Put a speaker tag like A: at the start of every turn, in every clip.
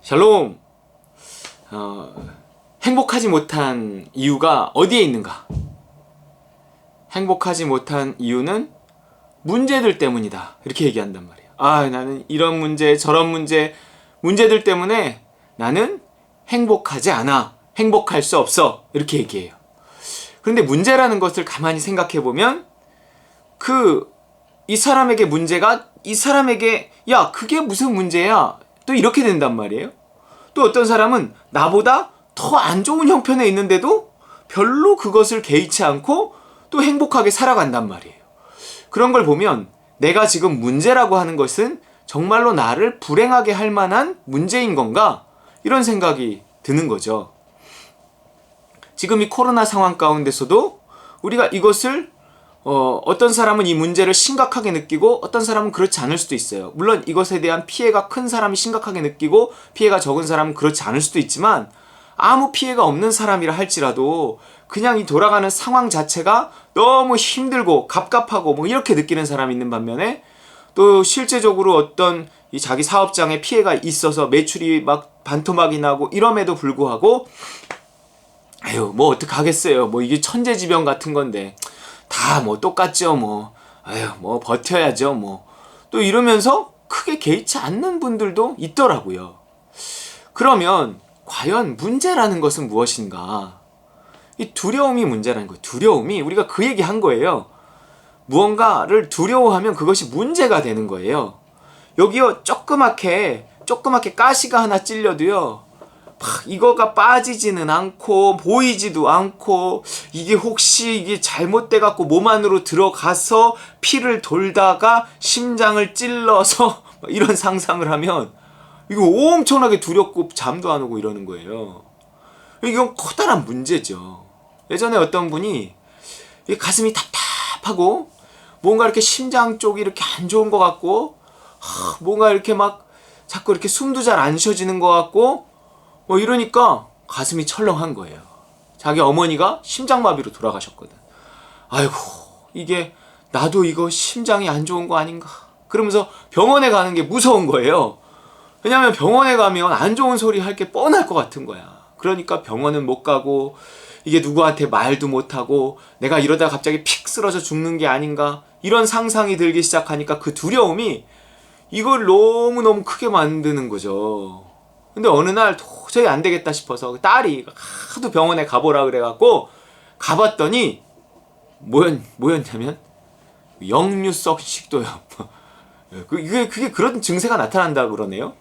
A: 샬롬. 행복하지 못한 이유가 어디에 있는가? 행복하지 못한 이유는 문제들 때문이다, 이렇게 얘기한단 말이에요. 나는 이런 문제 저런 문제들 때문에 나는 행복하지 않아, 행복할 수 없어, 이렇게 얘기해요. 그런데 문제라는 것을 가만히 생각해 보면 이 사람에게 문제가 이 사람에게 야 그게 무슨 문제야, 또 이렇게 된단 말이에요. 또 어떤 사람은 나보다 더 안 좋은 형편에 있는데도 별로 그것을 개의치 않고 또 행복하게 살아간단 말이에요. 그런 걸 보면 내가 지금 문제라고 하는 것은 정말로 나를 불행하게 할 만한 문제인 건가? 이런 생각이 드는 거죠. 지금 이 코로나 상황 가운데서도 우리가 이것을 어떤 사람은 이 문제를 심각하게 느끼고 어떤 사람은 그렇지 않을 수도 있어요. 물론 이것에 대한 피해가 큰 사람이 심각하게 느끼고 피해가 적은 사람은 그렇지 않을 수도 있지만, 아무 피해가 없는 사람이라 할지라도 그냥 이 돌아가는 상황 자체가 너무 힘들고 갑갑하고 뭐 이렇게 느끼는 사람이 있는 반면에, 또 실제적으로 어떤 이 자기 사업장에 피해가 있어서 매출이 막 반토막이 나고 이럼에도 불구하고 뭐 어떡하겠어요, 뭐 이게 천재지변 같은 건데 다 뭐 똑같죠, 뭐 버텨야죠, 뭐 또 이러면서 크게 개의치 않는 분들도 있더라고요. 그러면 과연 문제라는 것은 무엇인가? 이 두려움이 문제라는 거예요. 두려움이, 우리가 그 얘기 한 거예요. 무언가를 두려워하면 그것이 문제가 되는 거예요. 여기요, 조그맣게 가시가 하나 찔려도요, 이거가 빠지지는 않고 보이지도 않고, 이게 혹시 이게 잘못돼갖고 몸 안으로 들어가서 피를 돌다가 심장을 찔러서 이런 상상을 하면 이거 엄청나게 두렵고 잠도 안 오고 이러는 거예요. 이건 커다란 문제죠. 예전에 어떤 분이 가슴이 답답하고 뭔가 이렇게 심장 쪽이 이렇게 안 좋은 것 같고 뭔가 이렇게 막 자꾸 이렇게 숨도 잘 안 쉬어지는 것 같고 이러니까 가슴이 철렁한 거예요. 자기 어머니가 심장마비로 돌아가셨거든. 아이고, 이게 나도 이거 심장이 안 좋은 거 아닌가, 그러면서 병원에 가는 게 무서운 거예요. 왜냐면 병원에 가면 안 좋은 소리 할 게 뻔할 것 같은 거야. 그러니까 병원은 못 가고, 이게 누구한테 말도 못하고 내가 이러다 갑자기 픽 쓰러져 죽는 게 아닌가, 이런 상상이 들기 시작하니까 그 두려움이 이걸 너무너무 크게 만드는 거죠. 근데 어느 날 도저히 안 되겠다 싶어서 딸이 하도 병원에 가보라 그래갖고 가봤더니 뭐였냐면 역류성 식도염. 그게 그런 증세가 나타난다 그러네요.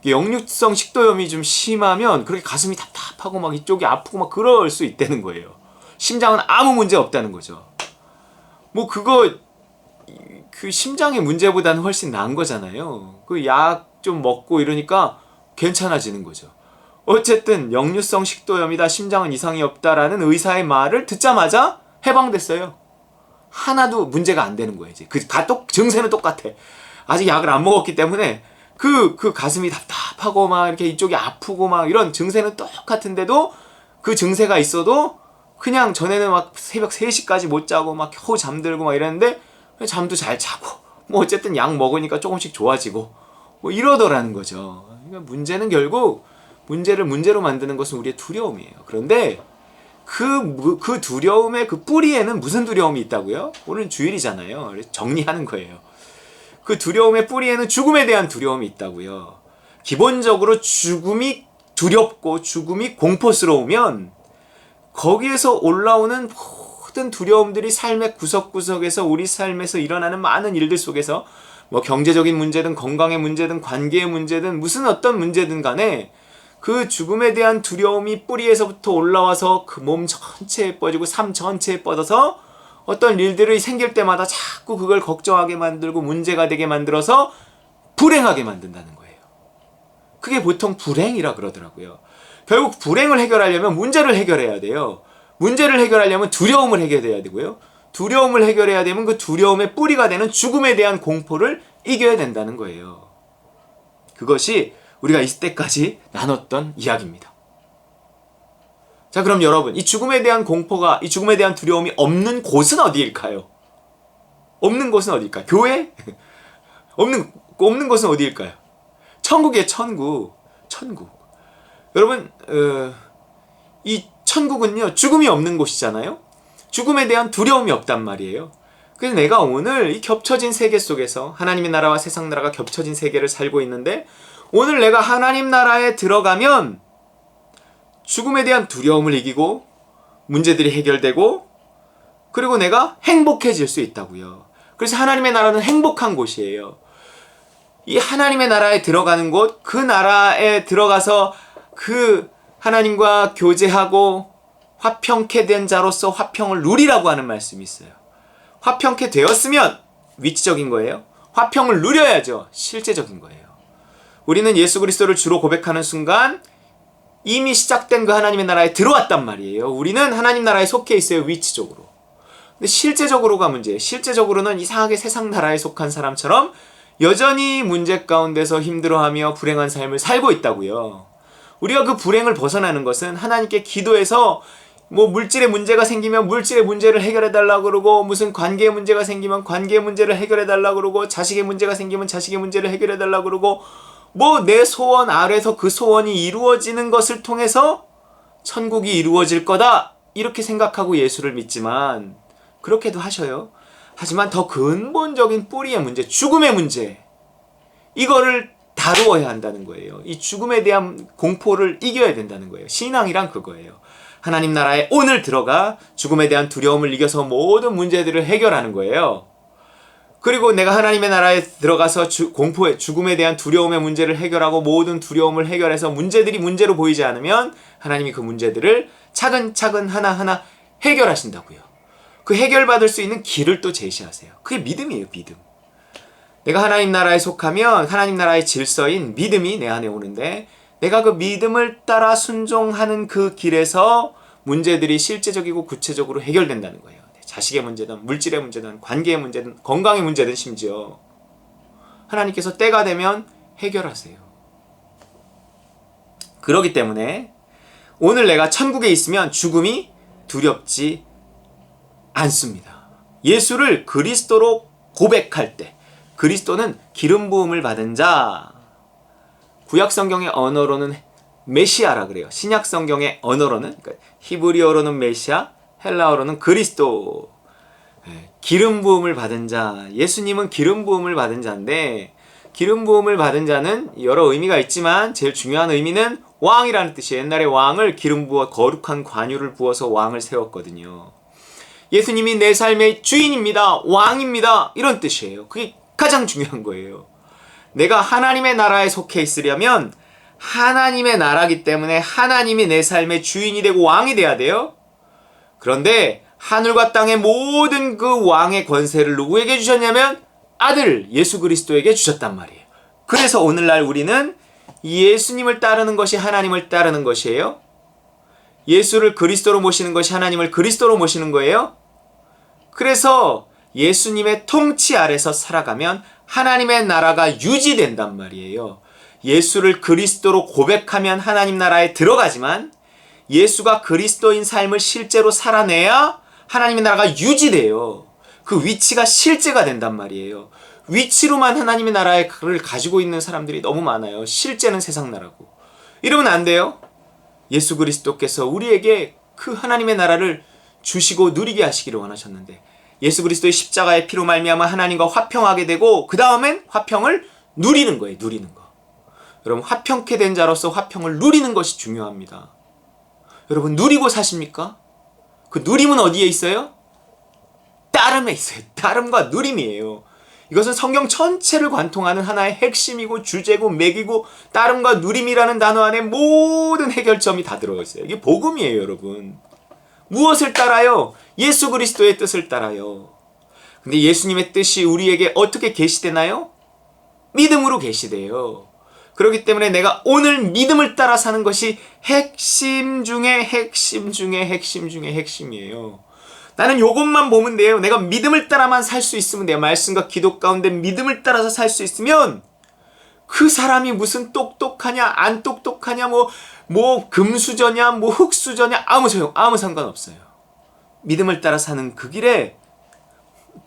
A: 역류성 식도염이 좀 심하면 그렇게 가슴이 답답하고 막 이쪽이 아프고 막 그럴 수 있다는 거예요. 심장은 아무 문제 없다는 거죠. 그 심장의 문제보다는 훨씬 나은 거잖아요. 그 약 좀 먹고 이러니까 괜찮아지는 거죠. 어쨌든 역류성 식도염이다, 심장은 이상이 없다라는 의사의 말을 듣자마자 해방됐어요. 하나도 문제가 안 되는 거예요. 이제 증세는 똑같아. 아직 약을 안 먹었기 때문에 그 가슴이 답답하고 막 이렇게 이쪽이 아프고 막 이런 증세는 똑같은데도, 그 증세가 있어도 그냥 전에는 막 새벽 3시까지 못 자고 막 겨우 잠들고 막 이랬는데 잠도 잘 자고 어쨌든 약 먹으니까 조금씩 좋아지고 이러더라는 거죠. 그러니까 문제는 결국 문제를 문제로 만드는 것은 우리의 두려움이에요. 그런데 그 두려움의 그 뿌리에는 무슨 두려움이 있다고요? 오늘 주일이잖아요. 정리하는 거예요. 그 두려움의 뿌리에는 죽음에 대한 두려움이 있다고요. 기본적으로 죽음이 두렵고 죽음이 공포스러우면 거기에서 올라오는 모든 두려움들이 삶의 구석구석에서, 우리 삶에서 일어나는 많은 일들 속에서 경제적인 문제든 건강의 문제든 관계의 문제든 무슨 어떤 문제든 간에 그 죽음에 대한 두려움이 뿌리에서부터 올라와서 그 몸 전체에 뻗이고 삶 전체에 뻗어서 어떤 일들이 생길 때마다 자꾸 그걸 걱정하게 만들고 문제가 되게 만들어서 불행하게 만든다는 거예요. 그게 보통 불행이라 그러더라고요. 결국 불행을 해결하려면 문제를 해결해야 돼요. 문제를 해결하려면 두려움을 해결해야 되고요. 두려움을 해결해야 되면 그 두려움의 뿌리가 되는 죽음에 대한 공포를 이겨야 된다는 거예요. 그것이 우리가 이때까지 나눴던 이야기입니다. 자, 그럼 여러분, 이 죽음에 대한 공포가, 이 죽음에 대한 두려움이 없는 곳은 어디일까요? 없는 곳은 어디일까요? 교회? 없는 곳은 어디일까요? 천국이에요, 천국. 천국. 여러분, 이 천국은요, 죽음이 없는 곳이잖아요. 죽음에 대한 두려움이 없단 말이에요. 그래서 내가 오늘 이 겹쳐진 세계 속에서 하나님의 나라와 세상 나라가 겹쳐진 세계를 살고 있는데, 오늘 내가 하나님 나라에 들어가면 죽음에 대한 두려움을 이기고 문제들이 해결되고, 그리고 내가 행복해질 수 있다고요. 그래서 하나님의 나라는 행복한 곳이에요. 이 하나님의 나라에 들어가는 곳, 그 나라에 들어가서 그 하나님과 교제하고 화평케 된 자로서 화평을 누리라고 하는 말씀이 있어요. 화평케 되었으면 위치적인 거예요. 화평을 누려야죠. 실제적인 거예요. 우리는 예수 그리스도를 주로 고백하는 순간 이미 시작된 그 하나님의 나라에 들어왔단 말이에요. 우리는 하나님 나라에 속해 있어요. 위치적으로. 근데 실제적으로가 문제예요. 실제적으로는 이상하게 세상 나라에 속한 사람처럼 여전히 문제 가운데서 힘들어하며 불행한 삶을 살고 있다고요. 우리가 그 불행을 벗어나는 것은 하나님께 기도해서 뭐 물질의 문제가 생기면 물질의 문제를 해결해달라고 그러고, 무슨 관계의 문제가 생기면 관계의 문제를 해결해달라고 그러고, 자식의 문제가 생기면 자식의 문제를 해결해달라고 그러고, 뭐 내 소원 아래서 그 소원이 이루어지는 것을 통해서 천국이 이루어질 거다, 이렇게 생각하고 예수를 믿지만, 그렇게도 하셔요. 하지만 더 근본적인 뿌리의 문제, 죽음의 문제, 이거를 다루어야 한다는 거예요. 이 죽음에 대한 공포를 이겨야 된다는 거예요. 신앙이란 그거예요. 하나님 나라에 오늘 들어가 죽음에 대한 두려움을 이겨서 모든 문제들을 해결하는 거예요. 그리고 내가 하나님의 나라에 들어가서 죽음에 대한 두려움의 문제를 해결하고 모든 두려움을 해결해서 문제들이 문제로 보이지 않으면 하나님이 그 문제들을 차근차근 하나하나 해결하신다고요. 그 해결받을 수 있는 길을 또 제시하세요. 그게 믿음이에요, 믿음. 내가 하나님 나라에 속하면 하나님 나라의 질서인 믿음이 내 안에 오는데, 내가 그 믿음을 따라 순종하는 그 길에서 문제들이 실제적이고 구체적으로 해결된다는 거예요. 자식의 문제든 물질의 문제든 관계의 문제든 건강의 문제든 심지어 하나님께서 때가 되면 해결하세요. 그렇기 때문에 오늘 내가 천국에 있으면 죽음이 두렵지 않습니다. 예수를 그리스도로 고백할 때, 그리스도는 기름 부음을 받은 자, 구약 성경의 언어로는 메시아라 그래요. 신약 성경의 언어로는, 그러니까 히브리어로는 메시아, 헬라어로는 그리스도. 기름 부음을 받은 자, 예수님은 기름 부음을 받은 자인데, 기름 부음을 받은 자는 여러 의미가 있지만 제일 중요한 의미는 왕이라는 뜻이에요. 옛날에 왕을 기름 부어 거룩한 관유를 부어서 왕을 세웠거든요. 예수님이 내 삶의 주인입니다, 왕입니다, 이런 뜻이에요. 그게 가장 중요한 거예요. 내가 하나님의 나라에 속해 있으려면 하나님의 나라기 때문에 하나님이 내 삶의 주인이 되고 왕이 돼야 돼요. 그런데 하늘과 땅의 모든 그 왕의 권세를 누구에게 주셨냐면 아들 예수 그리스도에게 주셨단 말이에요. 그래서 오늘날 우리는 예수님을 따르는 것이 하나님을 따르는 것이에요. 예수를 그리스도로 모시는 것이 하나님을 그리스도로 모시는 거예요. 그래서 예수님의 통치 아래서 살아가면 하나님의 나라가 유지된단 말이에요. 예수를 그리스도로 고백하면 하나님 나라에 들어가지만 예수가 그리스도인 삶을 실제로 살아내야 하나님의 나라가 유지돼요. 그 위치가 실제가 된단 말이에요. 위치로만 하나님의 나라를 가지고 있는 사람들이 너무 많아요. 실제는 세상 나라고. 이러면 안 돼요. 예수 그리스도께서 우리에게 그 하나님의 나라를 주시고 누리게 하시기를 원하셨는데, 예수 그리스도의 십자가의 피로 말미암아 하나님과 화평하게 되고 그 다음엔 화평을 누리는 거예요. 누리는 거. 여러분, 화평케 된 자로서 화평을 누리는 것이 중요합니다. 여러분, 누리고 사십니까? 그 누림은 어디에 있어요? 따름에 있어요. 따름과 누림이에요. 이것은 성경 전체를 관통하는 하나의 핵심이고 주제고 맥이고, 따름과 누림이라는 단어 안에 모든 해결점이 다 들어있어요. 이게 복음이에요, 여러분. 무엇을 따라요? 예수 그리스도의 뜻을 따라요. 근데 예수님의 뜻이 우리에게 어떻게 계시되나요? 믿음으로 계시돼요. 그렇기 때문에 내가 오늘 믿음을 따라 사는 것이 핵심 중에 핵심 중에 핵심 중에 핵심이에요. 나는 요것만 보면 돼요. 내가 믿음을 따라만 살 수 있으면 돼요. 말씀과 기도 가운데 믿음을 따라서 살 수 있으면 그 사람이 무슨 똑똑하냐 안 똑똑하냐 뭐 금수저냐 뭐 흙수저냐 아무 상관없어요. 믿음을 따라 사는 그 길에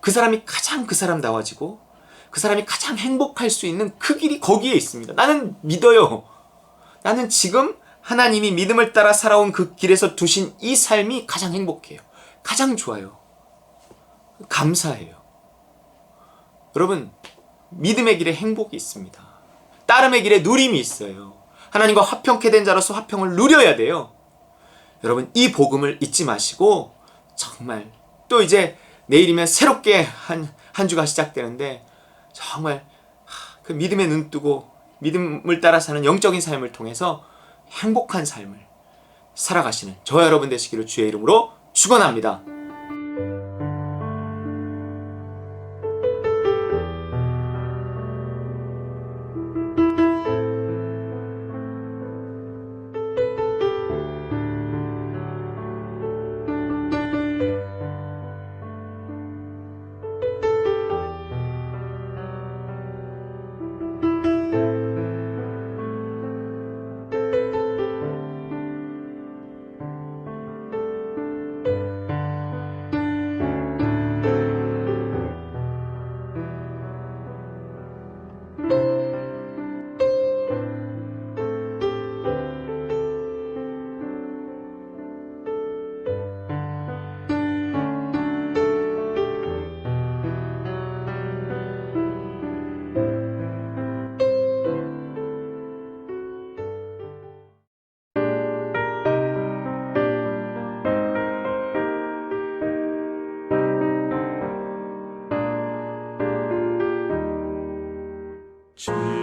A: 그 사람이 가장 그 사람다워지고 그 사람이 가장 행복할 수 있는 그 길이 거기에 있습니다. 나는 믿어요. 나는 지금 하나님이 믿음을 따라 살아온 그 길에서 두신 이 삶이 가장 행복해요. 가장 좋아요. 감사해요. 여러분, 믿음의 길에 행복이 있습니다. 따름의 길에 누림이 있어요. 하나님과 화평케 된 자로서 화평을 누려야 돼요. 여러분, 이 복음을 잊지 마시고 정말 또 이제 내일이면 새롭게 한 주가 시작되는데 정말 그 믿음의 눈 뜨고 믿음을 따라 사는 영적인 삶을 통해서 행복한 삶을 살아가시는 저와 여러분 되시기를 주의 이름으로 축원합니다.
B: 주